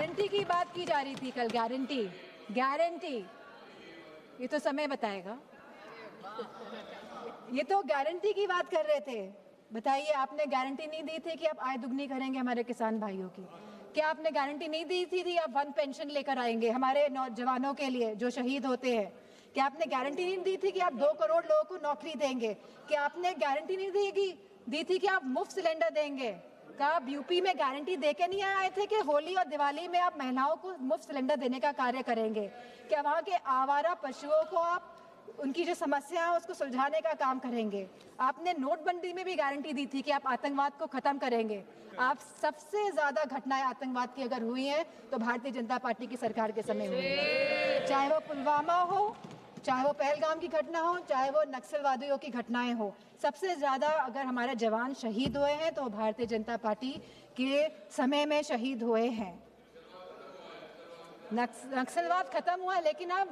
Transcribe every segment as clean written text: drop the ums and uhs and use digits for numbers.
Guarantee की बात की जा रही थी कल। गारंटी ये तो समय बताएगा। ये तो गारंटी की बात कर रहे थे। बताइए, आपने गारंटी नहीं दी थी कि आप आय दुगनी करेंगे हमारे किसान भाइयों की? क्या आपने गारंटी नहीं दी थी आप 1 पेंशन लेकर आएंगे हमारे नौजवानों के लिए जो शहीद होते हैं? क्या आपने गारंटी नहीं दी थी कि आप 2 करोड़ लोगों को नौकरी देंगे? क्या आपने गारंटी नहीं दी थी कि आप मुफ्त सिलेंडर देंगे? क्या आप यूपी में गारंटी देके नहीं आए थे कि होली और दिवाली में आप महिलाओं को मुफ्त सिलेंडर देने का कार्य करेंगे? क्या वहाँ के आवारा पशुओं को आप उनकी जो समस्या है उसको सुलझाने का काम करेंगे? आपने नोटबंदी में भी गारंटी दी थी कि आप आतंकवाद को खत्म करेंगे। आप सबसे ज्यादा घटनाएं आतंकवाद की अगर हुई हैं तो भारतीय जनता पार्टी की सरकार के समय हुई है। चाहे वो पुलवामा हो, चाहे वो पहलगाम की घटना हो, चाहे वो नक्सलवादियों की घटनाएं हो, सबसे ज्यादा अगर हमारे जवान शहीद हुए हैं तो भारतीय जनता पार्टी के समय में शहीद हुए हैं। नक्सलवाद खत्म हुआ, लेकिन आप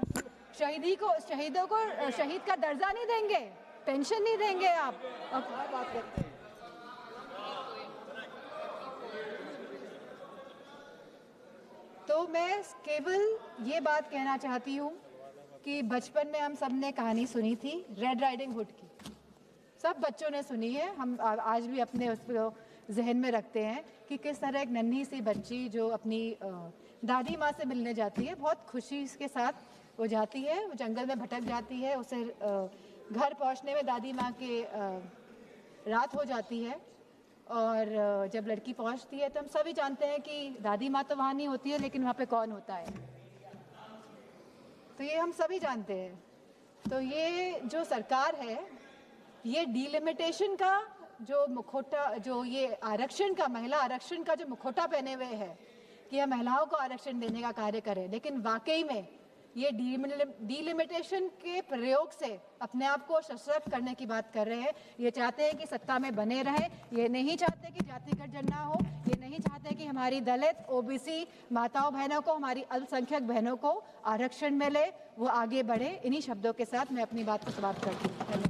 शहीदों को शहीद का दर्जा नहीं देंगे, पेंशन नहीं देंगे आप। अब बात करते हैं। तो मैं केवल ये बात कहना चाहती हूँ कि बचपन में हम सब ने कहानी सुनी थी रेड राइडिंग हुड की। सब बच्चों ने सुनी है, हम आज भी अपने उसको जहन में रखते हैं कि किस तरह एक नन्ही सी बच्ची जो अपनी दादी माँ से मिलने जाती है, बहुत खुशी के साथ वो जाती है, वो जंगल में भटक जाती है, उसे घर पहुँचने में दादी माँ के रात हो जाती है। और जब लड़की पहुँचती है तो हम सभी जानते हैं कि दादी माँ तो वहाँ नहीं होती है, लेकिन वहाँ पे कौन होता है, तो ये हम सभी जानते हैं। तो ये जो सरकार है, ये डिलिमिटेशन का जो मुखौटा, जो ये आरक्षण का, महिला आरक्षण का जो मुखौटा पहने हुए है कि यह महिलाओं को आरक्षण देने का कार्य करे, लेकिन वाकई में ये डिलिमिटेशन के प्रयोग से अपने आप को सशक्त करने की बात कर रहे हैं। ये चाहते हैं कि सत्ता में बने रहें, ये नहीं चाहते कि जातिगत जनना हो, ये नहीं चाहते कि हमारी दलित, ओबीसी माताओं बहनों को, हमारी अल्पसंख्यक बहनों को आरक्षण मिले, वो आगे बढ़े। इन्हीं शब्दों के साथ मैं अपनी बात को समाप्त करती हूँ।